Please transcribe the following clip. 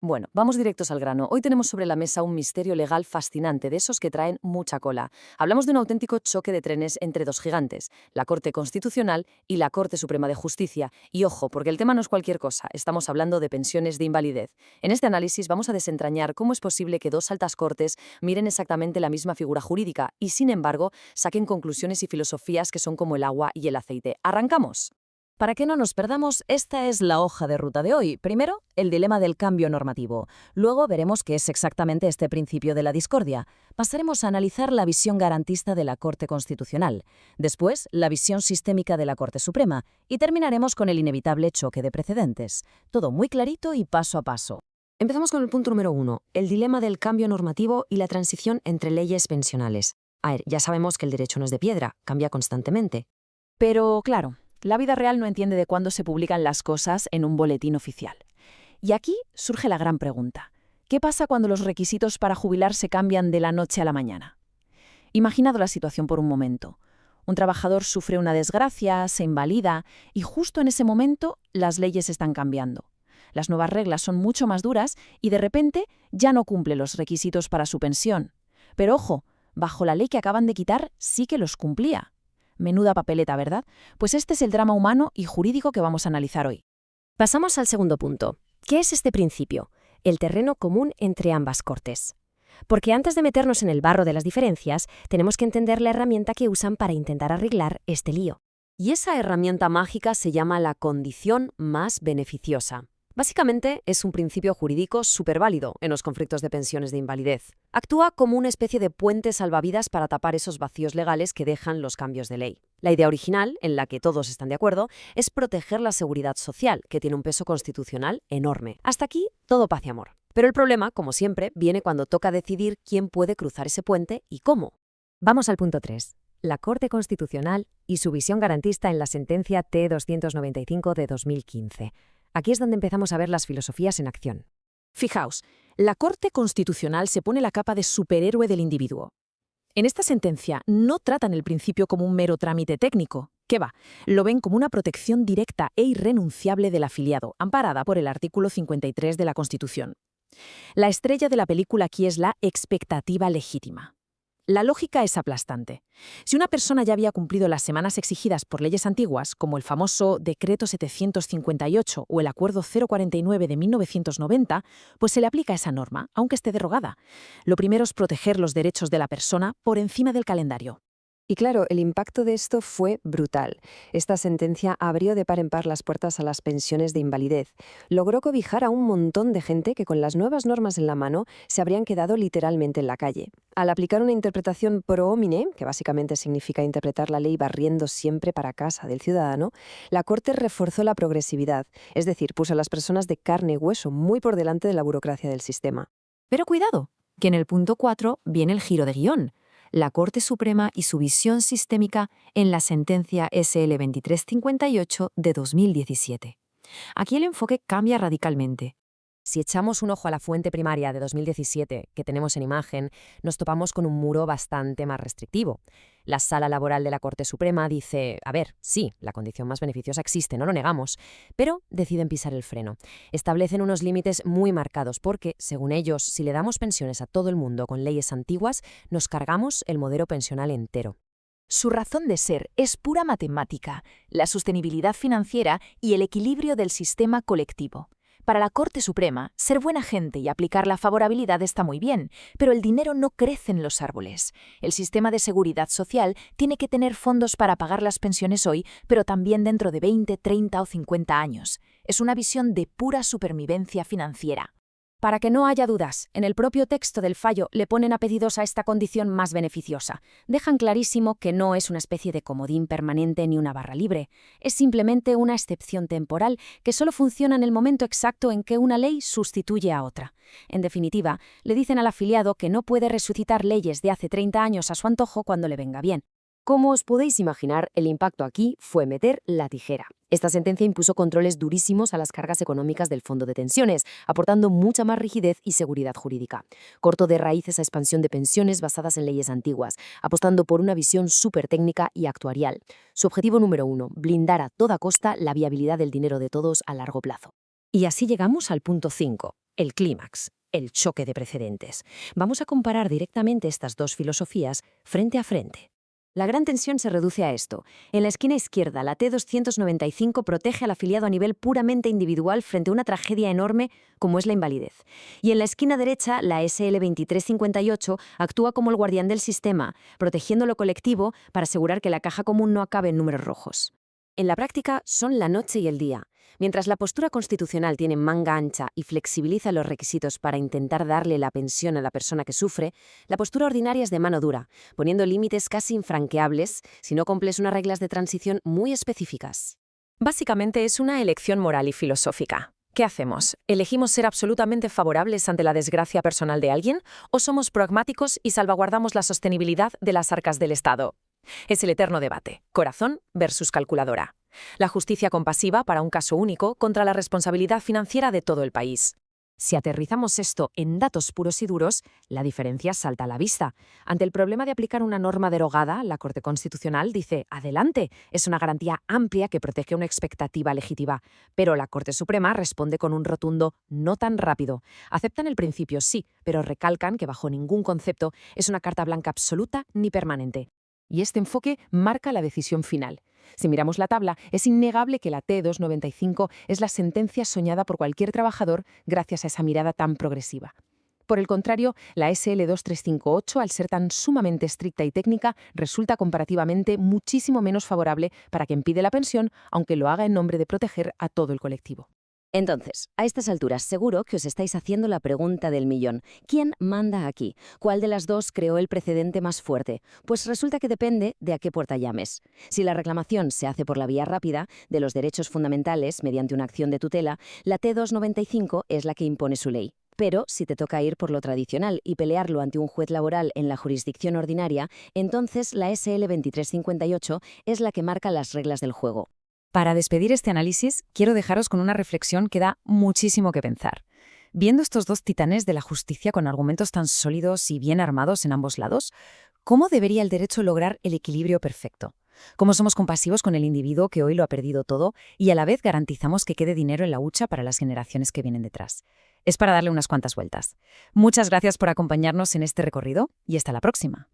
Bueno, vamos directos al grano. Hoy tenemos sobre la mesa un misterio legal fascinante, de esos que traen mucha cola. Hablamos de un auténtico choque de trenes entre dos gigantes, la Corte Constitucional y la Corte Suprema de Justicia. Y ojo, porque el tema no es cualquier cosa, estamos hablando de pensiones de invalidez. En este análisis vamos a desentrañar cómo es posible que dos altas cortes miren exactamente la misma figura jurídica y, sin embargo, saquen conclusiones y filosofías que son como el agua y el aceite. ¿Arrancamos? Para que no nos perdamos, esta es la hoja de ruta de hoy. Primero, el dilema del cambio normativo. Luego veremos qué es exactamente este principio de la discordia. Pasaremos a analizar la visión garantista de la Corte Constitucional. Después, la visión sistémica de la Corte Suprema. Y terminaremos con el inevitable choque de precedentes. Todo muy clarito y paso a paso. Empezamos con el punto número 1, el dilema del cambio normativo y la transición entre leyes pensionales. A ver, ya sabemos que el derecho no es de piedra, cambia constantemente. Pero, claro, la vida real no entiende de cuándo se publican las cosas en un boletín oficial. Y aquí surge la gran pregunta. ¿Qué pasa cuando los requisitos para jubilarse cambian de la noche a la mañana? Imaginad la situación por un momento. Un trabajador sufre una desgracia, se invalida, y justo en ese momento las leyes están cambiando. Las nuevas reglas son mucho más duras y de repente ya no cumple los requisitos para su pensión. Pero ojo, bajo la ley que acaban de quitar sí que los cumplía. Menuda papeleta, ¿verdad? Pues este es el drama humano y jurídico que vamos a analizar hoy. Pasamos al segundo punto. ¿Qué es este principio? El terreno común entre ambas cortes. Porque antes de meternos en el barro de las diferencias, tenemos que entender la herramienta que usan para intentar arreglar este lío. Y esa herramienta mágica se llama la condición más beneficiosa. Básicamente, es un principio jurídico súper válido en los conflictos de pensiones de invalidez. Actúa como una especie de puente salvavidas para tapar esos vacíos legales que dejan los cambios de ley. La idea original, en la que todos están de acuerdo, es proteger la seguridad social, que tiene un peso constitucional enorme. Hasta aquí, todo paz y amor. Pero el problema, como siempre, viene cuando toca decidir quién puede cruzar ese puente y cómo. Vamos al punto 3. La Corte Constitucional y su visión garantista en la sentencia T-295 de 2015. Aquí es donde empezamos a ver las filosofías en acción. Fijaos, la Corte Constitucional se pone la capa de superhéroe del individuo. En esta sentencia no tratan el principio como un mero trámite técnico. ¿Qué va? Lo ven como una protección directa e irrenunciable del afiliado, amparada por el artículo 53 de la Constitución. La estrella de la película aquí es la expectativa legítima. La lógica es aplastante. Si una persona ya había cumplido las semanas exigidas por leyes antiguas, como el famoso Decreto 758 o el Acuerdo 049 de 1990, pues se le aplica esa norma, aunque esté derogada. Lo primero es proteger los derechos de la persona por encima del calendario. Y claro, el impacto de esto fue brutal. Esta sentencia abrió de par en par las puertas a las pensiones de invalidez. Logró cobijar a un montón de gente que con las nuevas normas en la mano se habrían quedado literalmente en la calle. Al aplicar una interpretación pro homine, que básicamente significa interpretar la ley barriendo siempre para casa del ciudadano, la Corte reforzó la progresividad, es decir, puso a las personas de carne y hueso muy por delante de la burocracia del sistema. Pero cuidado, que en el punto 4 viene el giro de guión. La Corte Suprema y su visión sistémica en la sentencia SL 2358 de 2017. Aquí el enfoque cambia radicalmente. Si echamos un ojo a la fuente primaria de 2017 que tenemos en imagen, nos topamos con un muro bastante más restrictivo. La Sala Laboral de la Corte Suprema dice, a ver, sí, la condición más beneficiosa existe, no lo negamos, pero deciden pisar el freno. Establecen unos límites muy marcados porque, según ellos, si le damos pensiones a todo el mundo con leyes antiguas, nos cargamos el modelo pensional entero. Su razón de ser es pura matemática, la sostenibilidad financiera y el equilibrio del sistema colectivo. Para la Corte Suprema, ser buena gente y aplicar la favorabilidad está muy bien, pero el dinero no crece en los árboles. El sistema de seguridad social tiene que tener fondos para pagar las pensiones hoy, pero también dentro de 20, 30 o 50 años. Es una visión de pura supervivencia financiera. Para que no haya dudas, en el propio texto del fallo le ponen apellidos a esta condición más beneficiosa. Dejan clarísimo que no es una especie de comodín permanente ni una barra libre. Es simplemente una excepción temporal que solo funciona en el momento exacto en que una ley sustituye a otra. En definitiva, le dicen al afiliado que no puede resucitar leyes de hace 30 años a su antojo cuando le venga bien. Como os podéis imaginar, el impacto aquí fue meter la tijera. Esta sentencia impuso controles durísimos a las cargas económicas del fondo de pensiones, aportando mucha más rigidez y seguridad jurídica. Cortó de raíz esa expansión de pensiones basadas en leyes antiguas, apostando por una visión súper técnica y actuarial. Su objetivo número 1, blindar a toda costa la viabilidad del dinero de todos a largo plazo. Y así llegamos al punto 5, el clímax, el choque de precedentes. Vamos a comparar directamente estas dos filosofías frente a frente. La gran tensión se reduce a esto. En la esquina izquierda, la T295 protege al afiliado a nivel puramente individual frente a una tragedia enorme como es la invalidez. Y en la esquina derecha, la SL2358 actúa como el guardián del sistema, protegiendo lo colectivo para asegurar que la caja común no acabe en números rojos. En la práctica, son la noche y el día. Mientras la postura constitucional tiene manga ancha y flexibiliza los requisitos para intentar darle la pensión a la persona que sufre, la postura ordinaria es de mano dura, poniendo límites casi infranqueables si no cumples unas reglas de transición muy específicas. Básicamente es una elección moral y filosófica. ¿Qué hacemos? ¿Elegimos ser absolutamente favorables ante la desgracia personal de alguien o somos pragmáticos y salvaguardamos la sostenibilidad de las arcas del Estado? Es el eterno debate, corazón versus calculadora. La justicia compasiva para un caso único contra la responsabilidad financiera de todo el país. Si aterrizamos esto en datos puros y duros, la diferencia salta a la vista. Ante el problema de aplicar una norma derogada, la Corte Constitucional dice «adelante», es una garantía amplia que protege una expectativa legítima. Pero la Corte Suprema responde con un rotundo «no tan rápido». Aceptan el principio, sí, pero recalcan que bajo ningún concepto es una carta blanca absoluta ni permanente. Y este enfoque marca la decisión final. Si miramos la tabla, es innegable que la T295 es la sentencia soñada por cualquier trabajador gracias a esa mirada tan progresiva. Por el contrario, la SL2358, al ser tan sumamente estricta y técnica, resulta comparativamente muchísimo menos favorable para quien pide la pensión, aunque lo haga en nombre de proteger a todo el colectivo. Entonces, a estas alturas seguro que os estáis haciendo la pregunta del millón. ¿Quién manda aquí? ¿Cuál de las dos creó el precedente más fuerte? Pues resulta que depende de a qué puerta llames. Si la reclamación se hace por la vía rápida, de los derechos fundamentales mediante una acción de tutela, la T295 es la que impone su ley. Pero si te toca ir por lo tradicional y pelearlo ante un juez laboral en la jurisdicción ordinaria, entonces la SL2358 es la que marca las reglas del juego. Para despedir este análisis, quiero dejaros con una reflexión que da muchísimo que pensar. Viendo estos dos titanes de la justicia con argumentos tan sólidos y bien armados en ambos lados, ¿cómo debería el derecho lograr el equilibrio perfecto? ¿Cómo somos compasivos con el individuo que hoy lo ha perdido todo y a la vez garantizamos que quede dinero en la hucha para las generaciones que vienen detrás? Es para darle unas cuantas vueltas. Muchas gracias por acompañarnos en este recorrido y hasta la próxima.